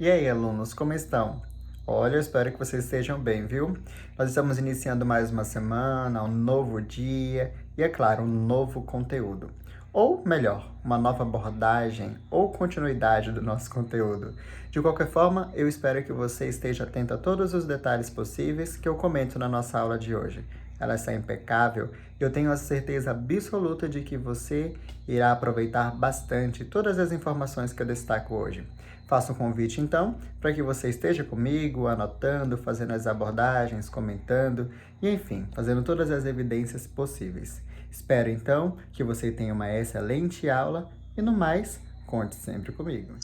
E aí, alunos, como estão? Olha, eu espero que vocês estejam bem, viu? Nós estamos iniciando mais uma semana, um novo dia e, é claro, um novo conteúdo. Ou melhor, uma nova abordagem ou continuidade do nosso conteúdo. De qualquer forma, eu espero que você esteja atento a todos os detalhes possíveis que eu comento na nossa aula de hoje. Ela está impecável e eu tenho a certeza absoluta de que você irá aproveitar bastante todas as informações que eu destaco hoje. Faço um convite, então, para que você esteja comigo, anotando, fazendo as abordagens, comentando e, enfim, fazendo todas as evidências possíveis. Espero, então, que você tenha uma excelente aula e, no mais, conte sempre comigo.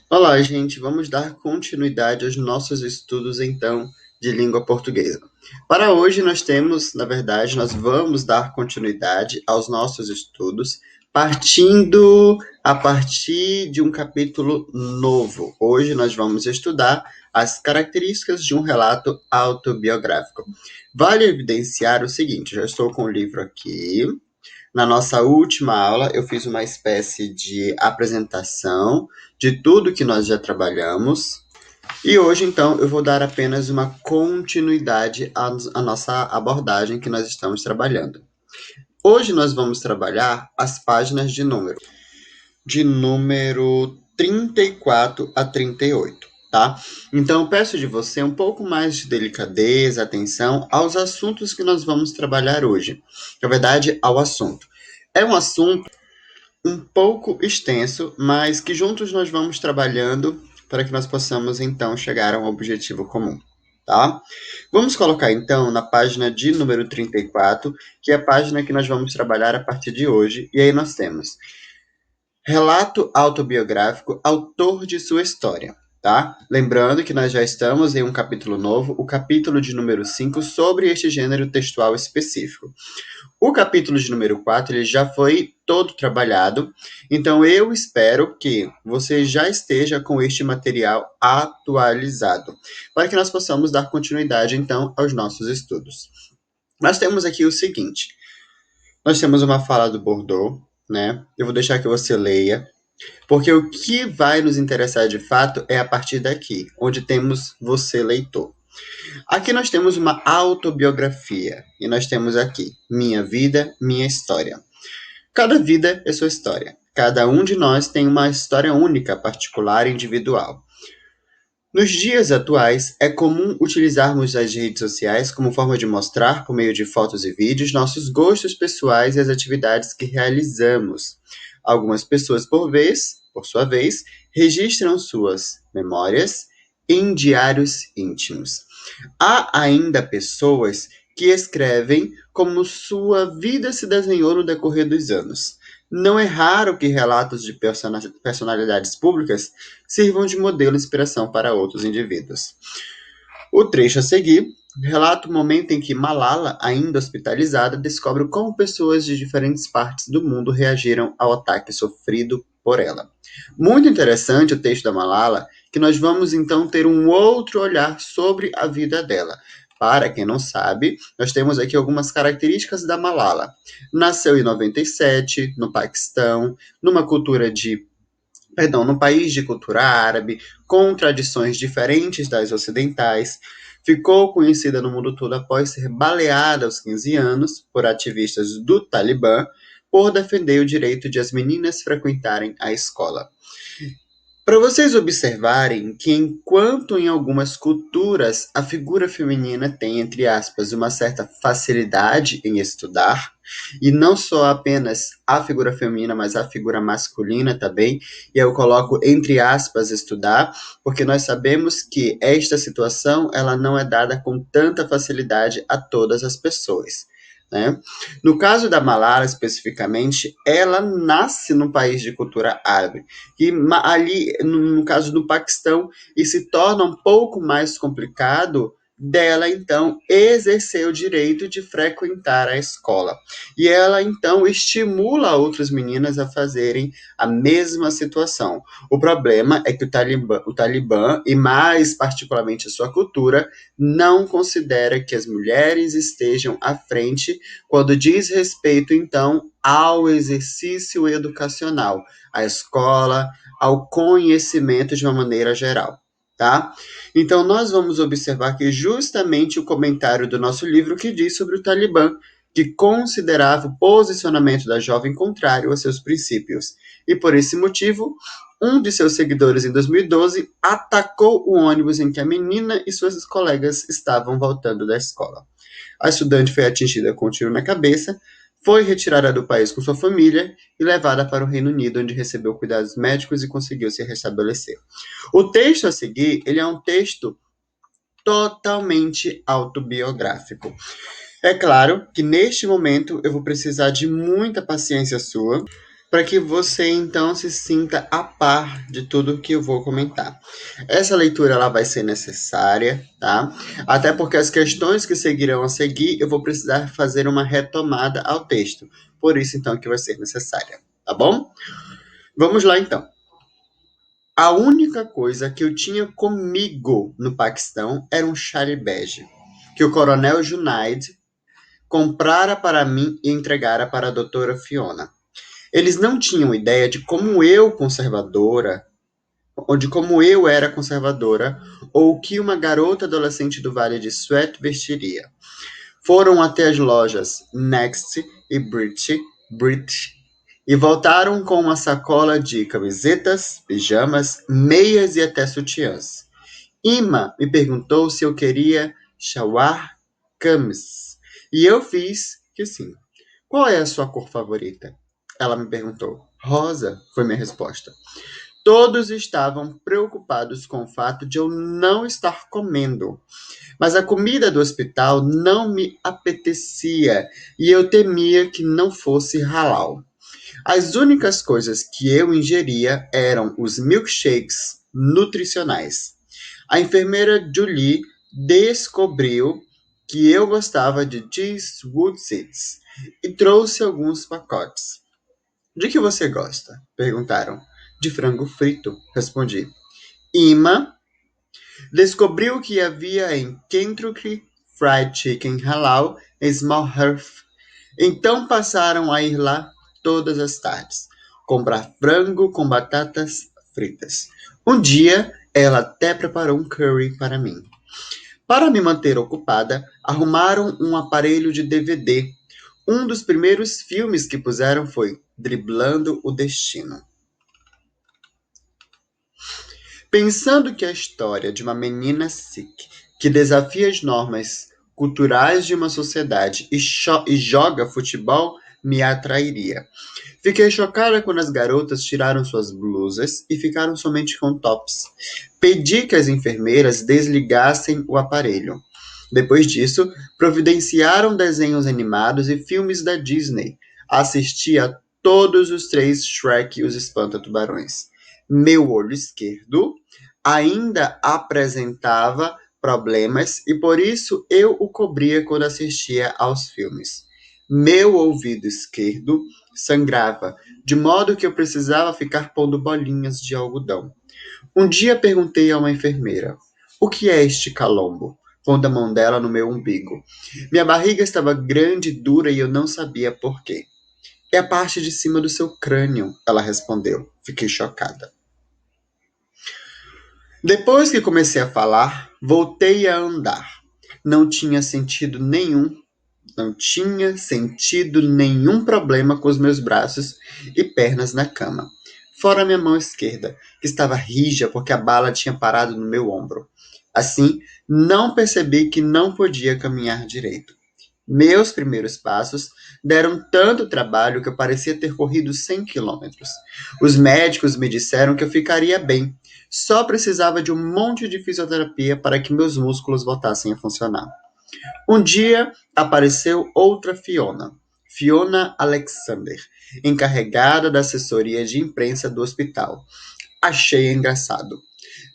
Olá, gente. Vamos dar continuidade aos nossos estudos, então, de língua portuguesa. Para hoje, nós vamos dar continuidade aos nossos estudos, partindo a partir de um capítulo novo. Hoje nós vamos estudar as características de um relato autobiográfico. Vale evidenciar o seguinte: já estou com o livro aqui. Na nossa última aula, eu fiz uma espécie de apresentação de tudo que nós já trabalhamos. E hoje, então, eu vou dar apenas uma continuidade à nossa abordagem que nós estamos trabalhando. Hoje nós vamos trabalhar as páginas de número 34 a 38, tá? Então, eu peço de você um pouco mais de delicadeza, atenção aos assuntos que nós vamos trabalhar hoje. Na verdade, ao assunto. É um assunto um pouco extenso, mas que juntos nós vamos trabalhando para que nós possamos então chegar a um objetivo comum, tá? Vamos colocar então na página de número 34, que é a página que nós vamos trabalhar a partir de hoje, e aí nós temos relato autobiográfico, autor de sua história, tá? Lembrando que nós já estamos em um capítulo novo, o capítulo de número 5 sobre este gênero textual específico. O capítulo de número 4 ele já foi todo trabalhado, então eu espero que você já esteja com este material atualizado, para que nós possamos dar continuidade, então, aos nossos estudos. Nós temos aqui o seguinte, nós temos uma fala do Bordeaux, né? Eu vou deixar que você leia, porque o que vai nos interessar de fato é a partir daqui, onde temos você, leitor. Aqui nós temos uma autobiografia e nós temos aqui minha vida, minha história. Cada vida é sua história. Cada um de nós tem uma história única, particular e individual. Nos dias atuais, é comum utilizarmos as redes sociais como forma de mostrar, por meio de fotos e vídeos, nossos gostos pessoais e as atividades que realizamos. Algumas pessoas, por sua vez, registram suas memórias em diários íntimos. Há ainda pessoas que escrevem como sua vida se desenhou no decorrer dos anos. Não é raro que relatos de personalidades públicas sirvam de modelo e inspiração para outros indivíduos. O trecho a seguir relata o momento em que Malala, ainda hospitalizada, descobre como pessoas de diferentes partes do mundo reagiram ao ataque sofrido por ela. Muito interessante o texto da Malala, que nós vamos então ter um outro olhar sobre a vida dela. Para quem não sabe, nós temos aqui algumas características da Malala. Nasceu em 97, no Paquistão, num país de cultura árabe, com tradições diferentes das ocidentais. Ficou conhecida no mundo todo após ser baleada aos 15 anos por ativistas do Talibã por defender o direito de as meninas frequentarem a escola. Para vocês observarem que, enquanto em algumas culturas a figura feminina tem, entre aspas, uma certa facilidade em estudar, e não só apenas a figura feminina, mas a figura masculina também, e eu coloco entre aspas estudar, porque nós sabemos que esta situação ela não é dada com tanta facilidade a todas as pessoas. Né? No caso da Malala, especificamente, ela nasce num país de cultura árabe que ali, no caso do Paquistão, e se torna um pouco mais complicado dela, então, exercer o direito de frequentar a escola. E ela, então, estimula outras meninas a fazerem a mesma situação. O problema é que o Talibã, e mais particularmente a sua cultura, não considera que as mulheres estejam à frente quando diz respeito, então, ao exercício educacional, à escola, ao conhecimento de uma maneira geral. tá? Então, nós vamos observar que justamente o comentário do nosso livro que diz sobre o Talibã, que considerava o posicionamento da jovem contrário a seus princípios. E por esse motivo, um de seus seguidores, em 2012, atacou o ônibus em que a menina e suas colegas estavam voltando da escola. A estudante foi atingida com um tiro na cabeça, foi retirada do país com sua família e levada para o Reino Unido, onde recebeu cuidados médicos e conseguiu se restabelecer. O texto a seguir, ele é um texto totalmente autobiográfico. É claro que neste momento eu vou precisar de muita paciência sua para que você então se sinta a par de tudo que eu vou comentar. Essa leitura ela vai ser necessária, tá? Até porque as questões que seguirão a seguir eu vou precisar fazer uma retomada ao texto. Por isso então que vai ser necessária, tá bom? Vamos lá então. A única coisa que eu tinha comigo no Paquistão era um chale bege, que o coronel Junaid comprara para mim e entregara para a doutora Fiona. Eles não tinham ideia de como eu conservadora, ou de como eu era conservadora, ou o que uma garota adolescente do Vale de Swat vestiria. Foram até as lojas Next e Brit e voltaram com uma sacola de camisetas, pijamas, meias e até sutiãs. Ima me perguntou se eu queria shawar kamis, e eu fiz que sim. Qual é a sua cor favorita? Ela me perguntou. Rosa, foi minha resposta. Todos estavam preocupados com o fato de eu não estar comendo, mas a comida do hospital não me apetecia e eu temia que não fosse halal. As únicas coisas que eu ingeria eram os milkshakes nutricionais. A enfermeira Julie descobriu que eu gostava de cheese wood seeds e trouxe alguns pacotes. De que você gosta? Perguntaram. De frango frito, respondi. Ima descobriu que havia em Kentucky Fried Chicken Halal em Small Earth. Então passaram a ir lá todas as tardes, comprar frango com batatas fritas. Um dia, ela até preparou um curry para mim. Para me manter ocupada, arrumaram um aparelho de DVD. Um dos primeiros filmes que puseram foi Driblando o Destino. Pensando que a história de uma menina Sikh que desafia as normas culturais de uma sociedade e joga futebol me atrairia. Fiquei chocada quando as garotas tiraram suas blusas e ficaram somente com tops. Pedi que as enfermeiras desligassem o aparelho. Depois disso, providenciaram desenhos animados e filmes da Disney. Assisti a todos os três Shrek e os Espanta-Tubarões. Meu olho esquerdo ainda apresentava problemas e por isso eu o cobria quando assistia aos filmes. Meu ouvido esquerdo sangrava, de modo que eu precisava ficar pondo bolinhas de algodão. Um dia perguntei a uma enfermeira: o que é este calombo? Pondo a mão dela no meu umbigo. Minha barriga estava grande e dura e eu não sabia por quê. É a parte de cima do seu crânio, ela respondeu. Fiquei chocada. Depois que comecei a falar, voltei a andar. Não tinha sentido nenhum, não tinha sentido nenhum problema com os meus braços e pernas na cama. Fora minha mão esquerda, que estava rija porque a bala tinha parado no meu ombro. Assim, não percebi que não podia caminhar direito. Meus primeiros passos deram tanto trabalho que eu parecia ter corrido 100 quilômetros. Os médicos me disseram que eu ficaria bem. Só precisava de um monte de fisioterapia para que meus músculos voltassem a funcionar. Um dia apareceu outra Fiona, Fiona Alexander, encarregada da assessoria de imprensa do hospital. Achei engraçado.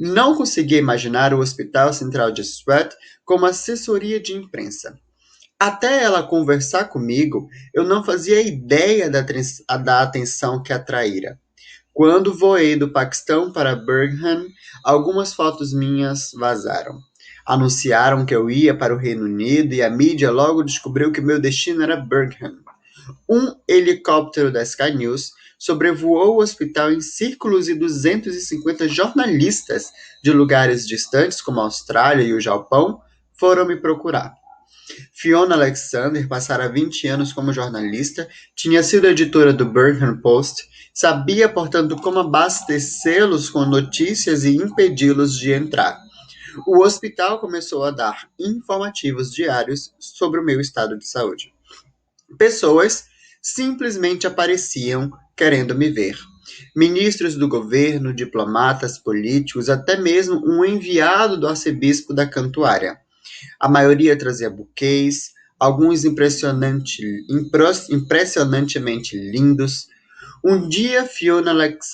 Não conseguia imaginar o Hospital Central de Swat como assessoria de imprensa. Até ela conversar comigo, eu não fazia ideia da atenção que atraíra. Quando voei do Paquistão para Birmingham, algumas fotos minhas vazaram. Anunciaram que eu ia para o Reino Unido e a mídia logo descobriu que meu destino era Birmingham. Um helicóptero da Sky News sobrevoou o hospital em círculos e 250 jornalistas de lugares distantes, como a Austrália e o Japão, foram me procurar. Fiona Alexander passara 20 anos como jornalista, tinha sido editora do Burnham Post, sabia, portanto, como abastecê-los com notícias e impedi-los de entrar. O hospital começou a dar informativos diários sobre o meu estado de saúde. Pessoas simplesmente apareciam querendo me ver. Ministros do governo, diplomatas, políticos, até mesmo um enviado do arcebispo da Cantuária. A maioria trazia buquês, alguns impressionantemente lindos. Um dia, Fiona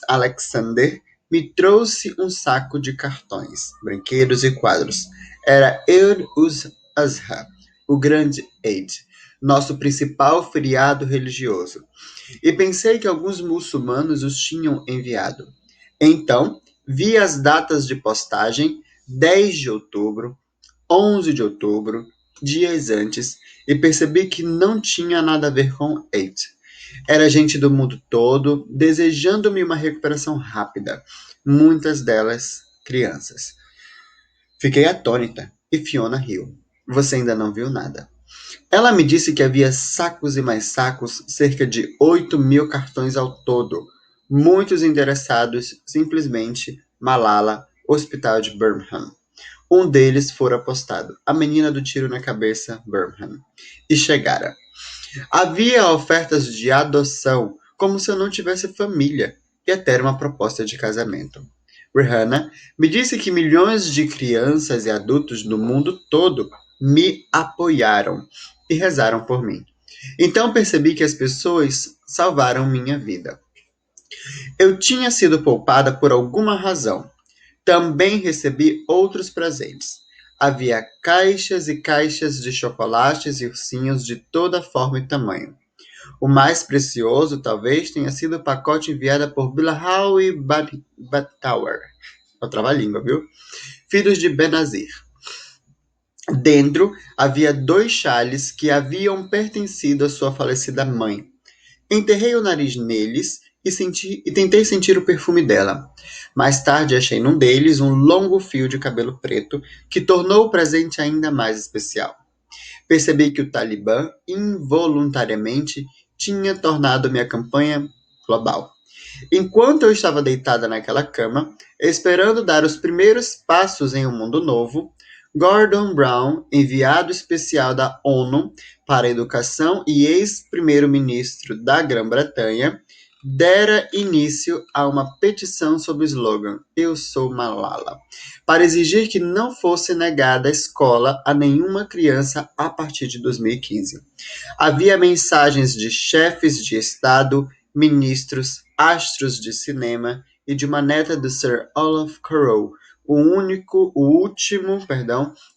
Alexander me trouxe um saco de cartões, brinquedos e quadros. Era Eid uz-Azha, o grande Eid, nosso principal feriado religioso. E pensei que alguns muçulmanos os tinham enviado. Então, vi as datas de postagem: 10 de outubro, 11 de outubro, dias antes, e percebi que não tinha nada a ver com Eid. Era gente do mundo todo desejando-me uma recuperação rápida, muitas delas crianças. Fiquei atônita e Fiona riu. Você ainda não viu nada. Ela me disse que havia sacos e mais sacos, cerca de 8.000 cartões ao todo. Muitos interessados, simplesmente Malala, Hospital de Birmingham. Um deles fora postado, a menina do tiro na cabeça, Birmingham. E chegara. Havia ofertas de adoção, como se eu não tivesse família, e até uma proposta de casamento. Rihanna me disse que milhões de crianças e adultos do mundo todo me apoiaram e rezaram por mim. Então percebi que as pessoas salvaram minha vida. Eu tinha sido poupada por alguma razão. Também recebi outros presentes. Havia caixas e caixas de chocolates e ursinhos de toda forma e tamanho. O mais precioso talvez tenha sido o pacote enviado por Bilal Batower. É o trava-língua, viu? Filhos de Benazir. Dentro havia 2 chales que haviam pertencido à sua falecida mãe. Enterrei o nariz neles e tentei sentir o perfume dela. Mais tarde achei num deles um longo fio de cabelo preto que tornou o presente ainda mais especial. Percebi que o Talibã, involuntariamente, tinha tornado minha campanha global. Enquanto eu estava deitada naquela cama, esperando dar os primeiros passos em um mundo novo, Gordon Brown, enviado especial da ONU para a Educação e ex-primeiro-ministro da Grã-Bretanha, dera início a uma petição sob o slogan Eu sou Malala, para exigir que não fosse negada a escola a nenhuma criança a partir de 2015. Havia mensagens de chefes de Estado, ministros, astros de cinema e de uma neta do Sir Olaf Currow, o último,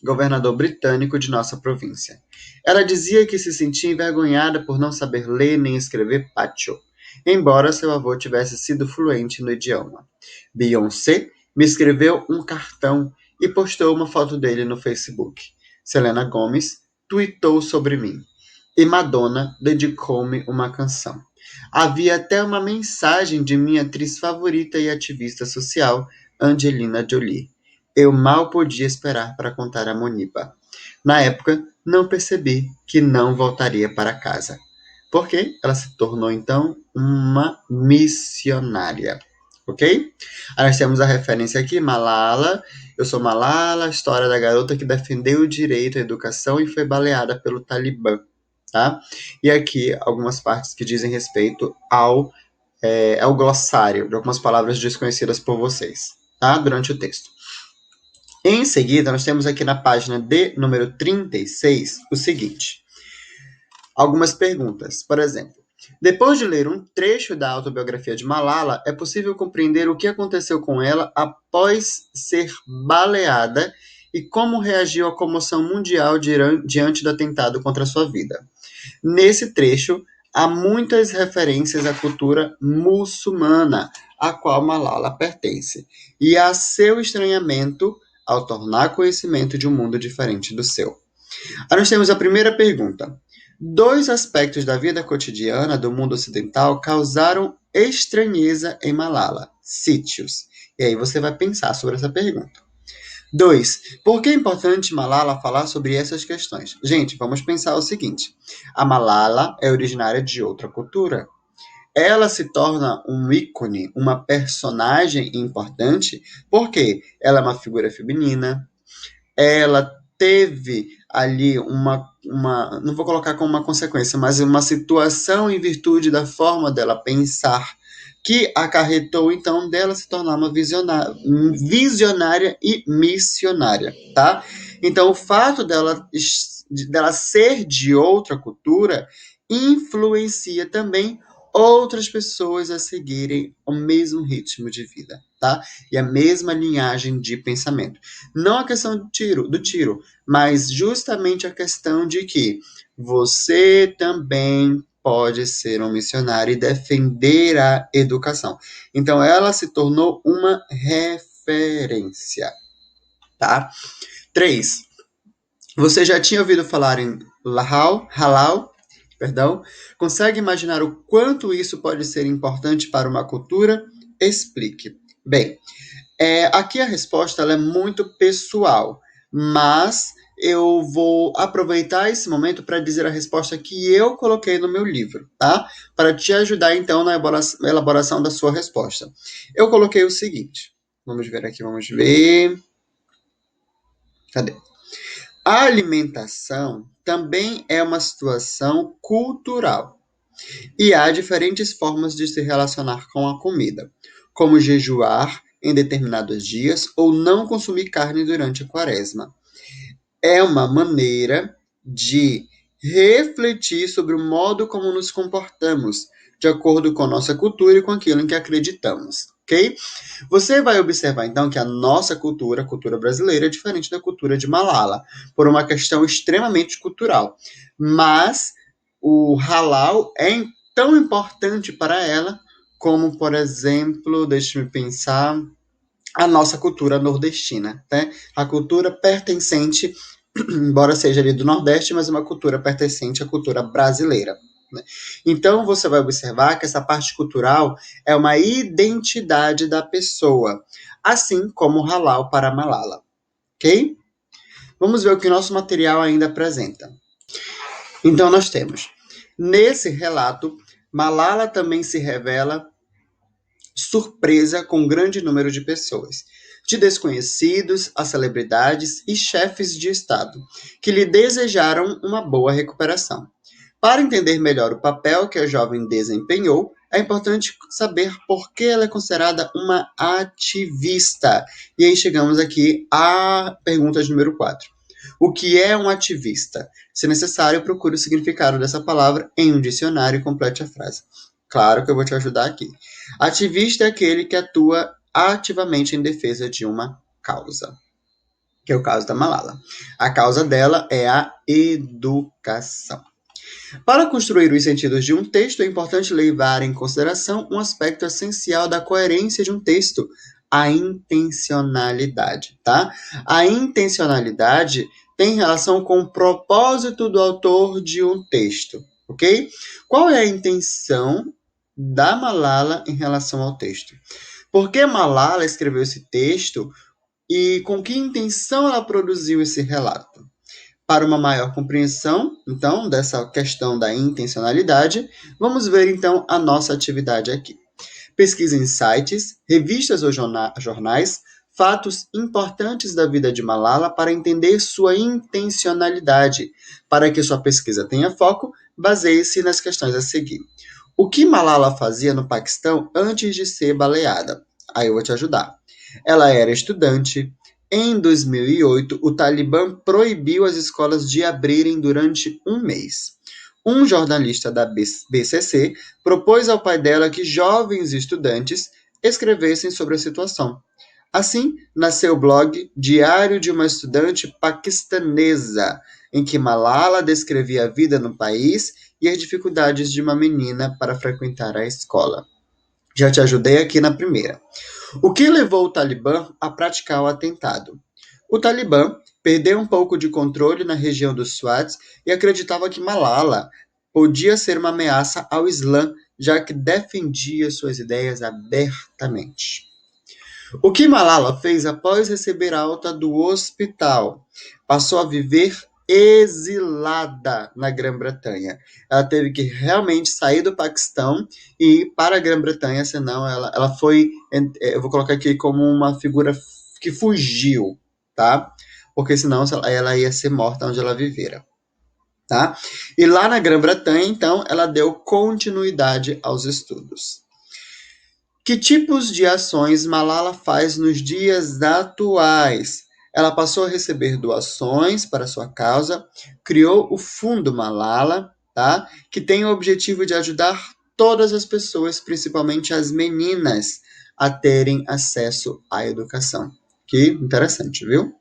governador britânico de nossa província. Ela dizia que se sentia envergonhada por não saber ler nem escrever pacho, embora seu avô tivesse sido fluente no idioma. Beyoncé me escreveu um cartão e postou uma foto dele no Facebook. Selena Gomez tweetou sobre mim. E Madonna dedicou-me uma canção. Havia até uma mensagem de minha atriz favorita e ativista social, Angelina Jolie. Eu mal podia esperar para contar a Monipa. Na época, não percebi que não voltaria para casa. Porque ela se tornou, então, uma missionária. Ok? Aí nós temos a referência aqui, Malala. Eu sou Malala, a história da garota que defendeu o direito à educação e foi baleada pelo Talibã. Tá? E aqui algumas partes que dizem respeito ao glossário de algumas palavras desconhecidas por vocês, tá? Durante o texto. Em seguida, nós temos aqui na página de número 36 o seguinte. Algumas perguntas. Por exemplo, depois de ler um trecho da autobiografia de Malala, é possível compreender o que aconteceu com ela após ser baleada e como reagiu à comoção mundial diante do atentado contra a sua vida. Nesse trecho, há muitas referências à cultura muçulmana, a qual Malala pertence, e a seu estranhamento ao tornar conhecimento de um mundo diferente do seu. Aí nós temos a primeira pergunta. Dois aspectos da vida cotidiana do mundo ocidental causaram estranheza em Malala: sítios. E aí você vai pensar sobre essa pergunta. 2. Por que é importante Malala falar sobre essas questões? Gente, vamos pensar o seguinte: a Malala é originária de outra cultura. Ela se torna um ícone, uma personagem importante, porque ela é uma figura feminina, ela teve ali não vou colocar como uma consequência, mas uma situação em virtude da forma dela pensar, que acarretou então dela se tornar uma visionária e missionária, tá? Então o fato dela ser de outra cultura influencia também outras pessoas a seguirem o mesmo ritmo de vida, tá? E a mesma linhagem de pensamento. Não a questão do tiro, mas justamente a questão de que você também pode ser um missionário e defender a educação. Então, ela se tornou uma referência, tá? 3. Você já tinha ouvido falar em Halal? Perdão? Consegue imaginar o quanto isso pode ser importante para uma cultura? Explique. Bem, aqui a resposta ela é muito pessoal, mas eu vou aproveitar esse momento para dizer a resposta que eu coloquei no meu livro, tá? Para te ajudar então na elaboração da sua resposta. Eu coloquei o seguinte. Vamos ver aqui, vamos ver. Cadê? A alimentação também é uma situação cultural. E há diferentes formas de se relacionar com a comida, como jejuar em determinados dias ou não consumir carne durante a quaresma. É uma maneira de refletir sobre o modo como nos comportamos, de acordo com a nossa cultura e com aquilo em que acreditamos, ok? Você vai observar então que a nossa cultura, a cultura brasileira, é diferente da cultura de Malala, por uma questão extremamente cultural. Mas o halal é tão importante para ela como, por exemplo, deixe-me pensar, a nossa cultura nordestina, né? A cultura pertencente, embora seja ali do Nordeste, mas uma cultura pertencente à cultura brasileira. Né? Então você vai observar que essa parte cultural é uma identidade da pessoa, assim como o halal para Malala, ok? Vamos ver o que nosso material ainda apresenta. Então nós temos, nesse relato, Malala também se revela surpresa com um grande número de pessoas, de desconhecidos a celebridades e chefes de Estado, que lhe desejaram uma boa recuperação. Para entender melhor o papel que a jovem desempenhou, é importante saber por que ela é considerada uma ativista. E aí chegamos aqui à pergunta número 4. O que é um ativista? Se necessário, procure o significado dessa palavra em um dicionário e complete a frase. Claro que eu vou te ajudar aqui. Ativista é aquele que atua ativamente em defesa de uma causa, que é o caso da Malala. A causa dela é a educação. Para construir os sentidos de um texto, é importante levar em consideração um aspecto essencial da coerência de um texto, a intencionalidade, tá? A intencionalidade tem relação com o propósito do autor de um texto, ok? Qual é a intenção da Malala em relação ao texto? Por que Malala escreveu esse texto e com que intenção ela produziu esse relato? Para uma maior compreensão, então, dessa questão da intencionalidade, vamos ver, então, a nossa atividade aqui. Pesquise em sites, revistas ou jornais, fatos importantes da vida de Malala para entender sua intencionalidade. Para que sua pesquisa tenha foco, baseie-se nas questões a seguir. O que Malala fazia no Paquistão antes de ser baleada? Aí eu vou te ajudar. Ela era estudante. Em 2008, o Talibã proibiu as escolas de abrirem durante um mês. Um jornalista da BCC propôs ao pai dela que jovens estudantes escrevessem sobre a situação. Assim, nasceu o blog Diário de uma Estudante Paquistanesa, em que Malala descrevia a vida no país e as dificuldades de uma menina para frequentar a escola. Já te ajudei aqui na primeira. O que levou o Talibã a praticar o atentado? O Talibã perdeu um pouco de controle na região dos Swats e acreditava que Malala podia ser uma ameaça ao Islã, já que defendia suas ideias abertamente. O que Malala fez após receber alta do hospital? Passou a viver exilada na Grã-Bretanha. Ela teve que realmente sair do Paquistão e ir para a Grã-Bretanha, senão ela foi, eu vou colocar aqui como uma figura que fugiu, tá? Porque senão ela ia ser morta onde ela vivera. Tá? E lá na Grã-Bretanha, então, ela deu continuidade aos estudos. Que tipos de ações Malala faz nos dias atuais? Ela passou a receber doações para sua causa, criou o Fundo Malala, tá? Que tem o objetivo de ajudar todas as pessoas, principalmente as meninas, a terem acesso à educação. Que interessante, viu?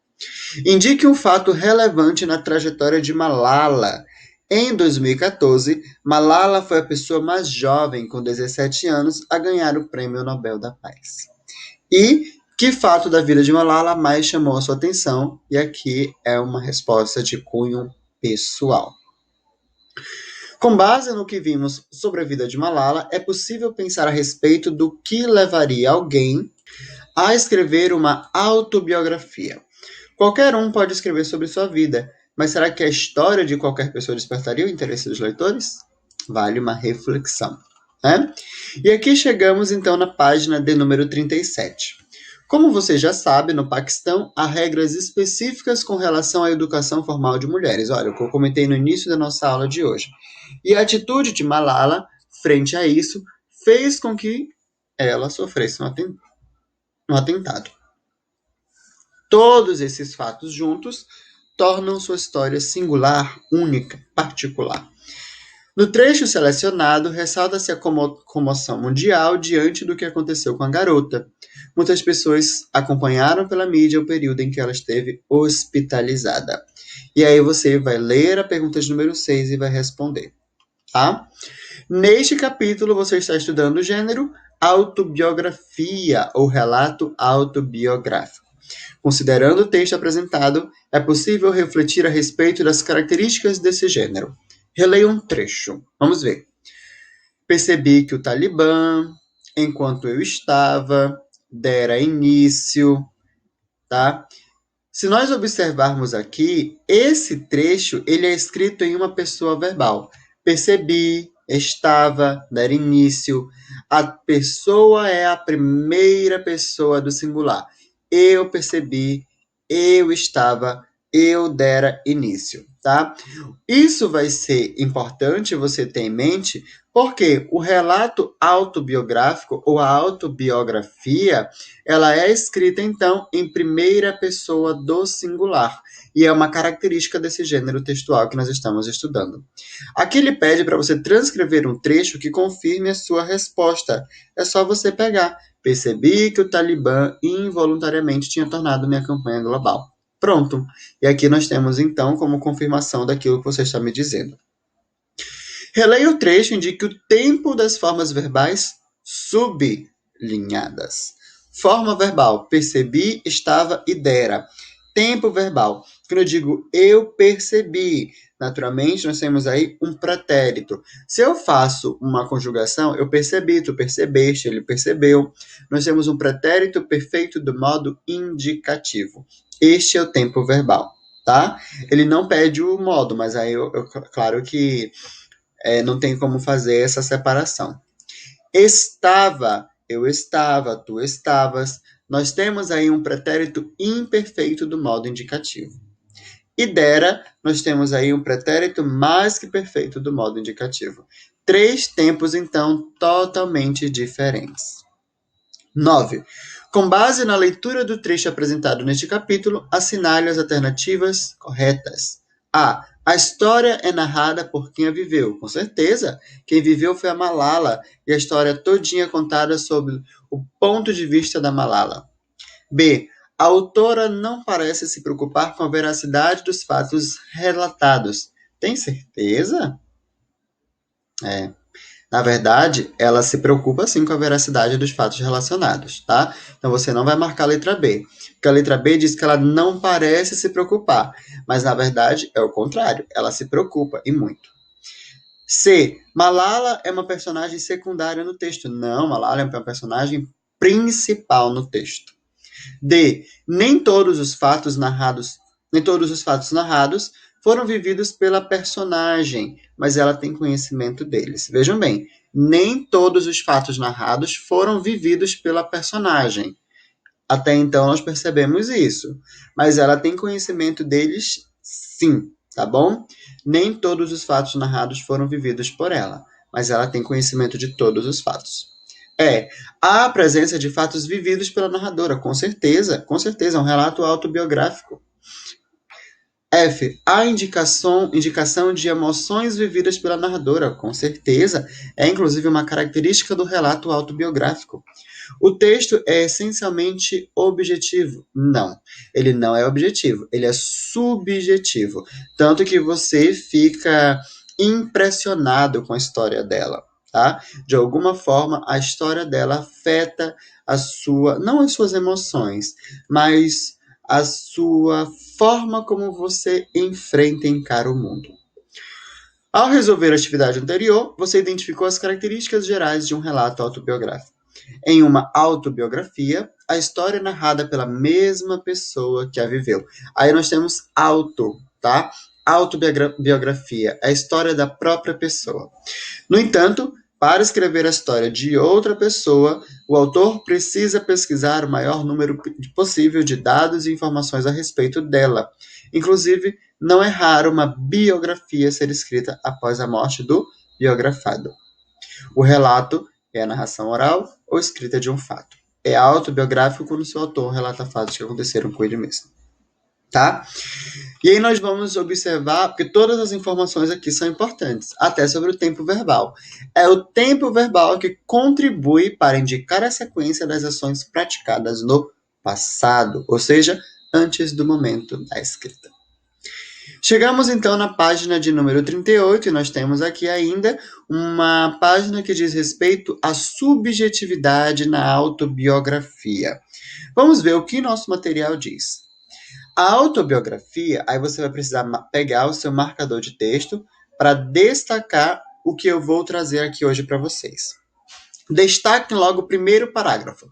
Indique um fato relevante na trajetória de Malala. Em 2014, Malala foi a pessoa mais jovem, com 17 anos, a ganhar o Prêmio Nobel da Paz. E que fato da vida de Malala mais chamou a sua atenção? E aqui é uma resposta de cunho pessoal. Com base no que vimos sobre a vida de Malala, é possível pensar a respeito do que levaria alguém a escrever uma autobiografia. Qualquer um pode escrever sobre sua vida, mas será que a história de qualquer pessoa despertaria o interesse dos leitores? Vale uma reflexão, né? E aqui chegamos então na página de número 37. Como você já sabe, no Paquistão há regras específicas com relação à educação formal de mulheres. Olha, o que eu comentei no início da nossa aula de hoje. E a atitude de Malala, frente a isso, fez com que ela sofresse um atentado. Todos esses fatos juntos tornam sua história singular, única, particular. No trecho selecionado, ressalta-se a comoção mundial diante do que aconteceu com a garota. Muitas pessoas acompanharam pela mídia o período em que ela esteve hospitalizada. E aí você vai ler a pergunta de número 6 e vai responder, tá? Neste capítulo, você está estudando o gênero autobiografia ou relato autobiográfico. Considerando o texto apresentado, é possível refletir a respeito das características desse gênero. Releia um trecho. Vamos ver. Percebi que o Talibã, enquanto eu estava, dera início, tá? Se nós observarmos aqui, esse trecho ele é escrito em uma pessoa verbal. Percebi, estava, dar início. A pessoa é a primeira pessoa do singular. Eu percebi, eu estava, eu dera início, tá? Isso vai ser importante você ter em mente, porque o relato autobiográfico ou a autobiografia, ela é escrita então em primeira pessoa do singular, e é uma característica desse gênero textual que nós estamos estudando. Aqui ele pede para você transcrever um trecho que confirme a sua resposta. É só você pegar. Percebi que o Talibã involuntariamente tinha tornado minha campanha global. Pronto. E aqui nós temos, então, como confirmação daquilo que você está me dizendo. Releia o trecho e indique o tempo das formas verbais sublinhadas. Forma verbal, percebi, estava e dera. Tempo verbal, quando eu digo eu percebi, naturalmente nós temos aí um pretérito. Se eu faço uma conjugação, eu percebi, tu percebeste, ele percebeu. Nós temos um pretérito perfeito do modo indicativo. Este é o tempo verbal, tá? Ele não pede o modo, mas aí claro que não tem como fazer essa separação. Estava, eu estava, tu estavas. Nós temos aí um pretérito imperfeito do modo indicativo. E dera, nós temos aí um pretérito mais que perfeito do modo indicativo. 3 tempos, então, totalmente diferentes. 9. Com base na leitura do trecho apresentado neste capítulo, assinale as alternativas corretas. A história é narrada por quem a viveu. Com certeza, quem viveu foi a Malala, e a história todinha contada sob o ponto de vista da Malala. B. A autora não parece se preocupar com a veracidade dos fatos relatados. Tem certeza? Na verdade, ela se preocupa sim com a veracidade dos fatos relacionados, tá? Então você não vai marcar a letra B, porque a letra B diz que ela não parece se preocupar, mas na verdade é o contrário, ela se preocupa e muito. C. Malala é uma personagem secundária no texto. Não, Malala é uma personagem principal no texto. D. Nem todos os fatos narrados foram vividos pela personagem, mas ela tem conhecimento deles. Vejam bem, nem todos os fatos narrados foram vividos pela personagem. Até então nós percebemos isso, mas ela tem conhecimento deles, sim, tá bom? Nem todos os fatos narrados foram vividos por ela, mas ela tem conhecimento de todos os fatos. Há a presença de fatos vividos pela narradora, com certeza, é um relato autobiográfico. F. Há indicação de emoções vividas pela narradora, com certeza, é inclusive uma característica do relato autobiográfico. O texto é essencialmente objetivo? Não, ele não é objetivo, ele é subjetivo. Tanto que você fica impressionado com a história dela, tá? De alguma forma, a história dela afeta não as suas emoções, mas a sua forma como você enfrenta e encara o mundo. Ao resolver a atividade anterior, você identificou as características gerais de um relato autobiográfico. Em uma autobiografia, a história é narrada pela mesma pessoa que a viveu. Aí nós temos auto, tá? Autobiografia, é a história da própria pessoa. No entanto, para escrever a história de outra pessoa, o autor precisa pesquisar o maior número possível de dados e informações a respeito dela. Inclusive, não é raro uma biografia ser escrita após a morte do biografado. O relato é a narração oral ou escrita de um fato. É autobiográfico quando seu autor relata fatos que aconteceram com ele mesmo. Tá? E aí nós vamos observar, porque todas as informações aqui são importantes, até sobre o tempo verbal. É o tempo verbal que contribui para indicar a sequência das ações praticadas no passado, ou seja, antes do momento da escrita. Chegamos então na página de número 38 e nós temos aqui ainda uma página que diz respeito à subjetividade na autobiografia. Vamos ver o que nosso material diz. A autobiografia, aí você vai precisar pegar o seu marcador de texto para destacar o que eu vou trazer aqui hoje para vocês. Destaque logo o primeiro parágrafo.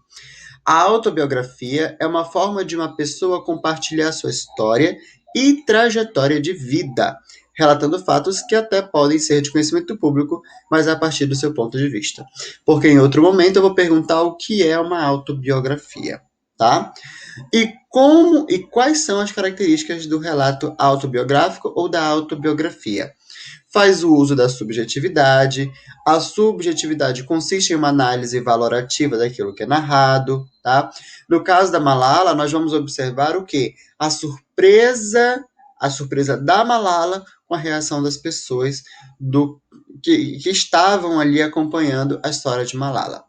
A autobiografia é uma forma de uma pessoa compartilhar sua história e trajetória de vida, relatando fatos que até podem ser de conhecimento público, mas a partir do seu ponto de vista. Porque em outro momento eu vou perguntar o que é uma autobiografia, tá? E quais são as características do relato autobiográfico ou da autobiografia? Faz o uso da subjetividade. A subjetividade consiste em uma análise valorativa daquilo que é narrado, tá? No caso da Malala, nós vamos observar o quê? A surpresa da Malala com a reação das pessoas que estavam ali acompanhando a história de Malala.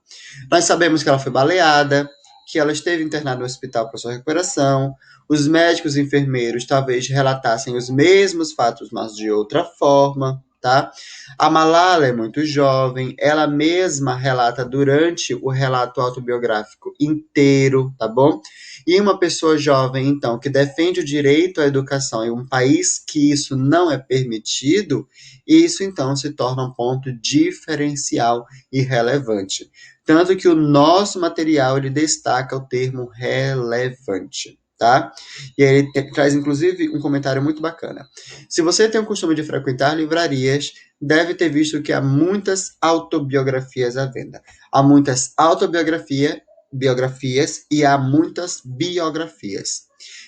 Nós sabemos que ela foi baleada, que ela esteve internada no hospital para sua recuperação. Os médicos e enfermeiros talvez relatassem os mesmos fatos, mas de outra forma, tá? A Malala é muito jovem, ela mesma relata durante o relato autobiográfico inteiro, tá bom? E uma pessoa jovem, então, que defende o direito à educação em um país que isso não é permitido, isso então se torna um ponto diferencial e relevante. Tanto que o nosso material ele destaca o termo relevante, tá? E aí ele traz inclusive um comentário muito bacana. Se você tem o costume de frequentar livrarias, deve ter visto que há muitas autobiografias à venda. Há muitas biografias e há muitas biografias.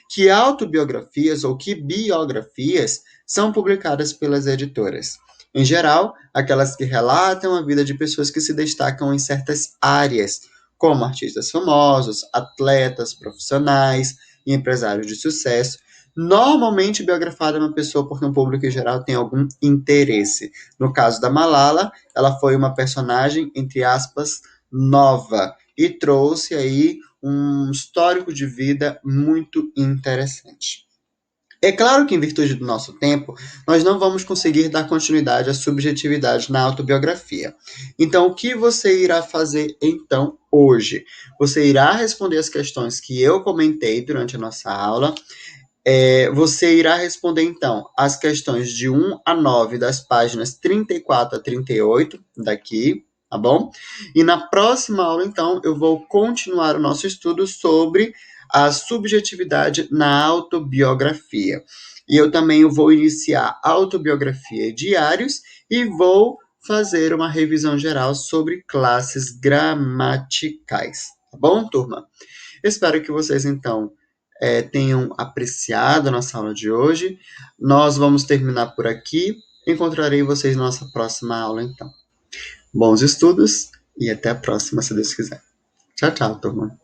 Que autobiografias ou que biografias são publicadas pelas editoras? Em geral, aquelas que relatam a vida de pessoas que se destacam em certas áreas, como artistas famosos, atletas, profissionais e empresários de sucesso. Normalmente, biografada é uma pessoa porque o público em geral tem algum interesse. No caso da Malala, ela foi uma personagem, entre aspas, nova e trouxe aí um histórico de vida muito interessante. É claro que, em virtude do nosso tempo, nós não vamos conseguir dar continuidade à subjetividade na autobiografia. Então, o que você irá fazer então hoje? Você irá responder as questões que eu comentei durante a nossa aula. Você irá responder então as questões de 1 a 9 das páginas 34 a 38 daqui, tá bom? E na próxima aula, então, eu vou continuar o nosso estudo sobre a subjetividade na autobiografia. E eu também vou iniciar autobiografia e diários e vou fazer uma revisão geral sobre classes gramaticais. Tá bom, turma? Espero que vocês, então, tenham apreciado a nossa aula de hoje. Nós vamos terminar por aqui. Encontrarei vocês na nossa próxima aula, então. Bons estudos e até a próxima, se Deus quiser. Tchau, tchau, turma.